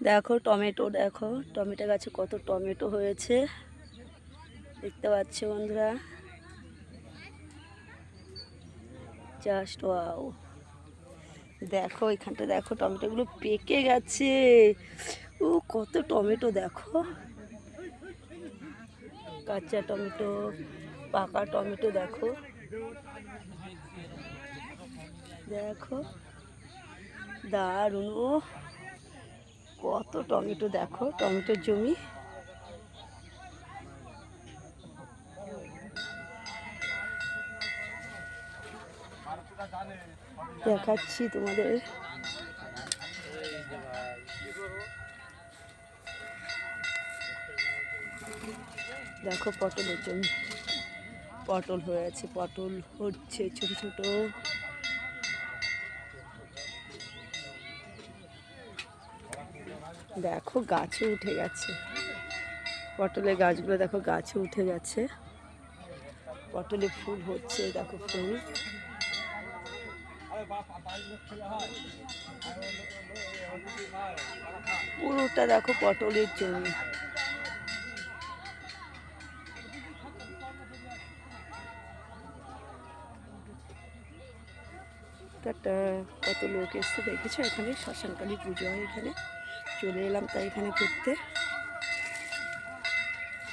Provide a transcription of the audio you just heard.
দেখো টমেটো, দেখো টমেটো গাছে কত টমেটো হয়েছে, দেখতে পাচ্ছ বন্ধুরা। জাস্ট ওয়াও, দেখো এখানটা দেখো টমেটোগুলো পেকে গেছে। ও কত টমেটো দেখো, কাঁচা টমেটো, পাকা টমেটো, দেখো দেখো দারুণ। ও কত টমেটো, দেখো টমেটোর জমি। দেখাচ্ছি তোমাদের, দেখো পটলের জমি, পটল হয়েছে, পটল হচ্ছে ছোট ছোট। দেখো গাছে উঠে গেছে, পটলের গাছগুলো দেখো গাছে উঠে গেছে, পটলে ফুল হচ্ছে, দেখো ফুল। পুরোটা দেখো পটলের জমি। টাটা। কত লোক এসছে দেখেছো, এখানে শ্মশানকালী পুজো হয়, এখানে চলে এলাম তাই এখানে ঘুরতে।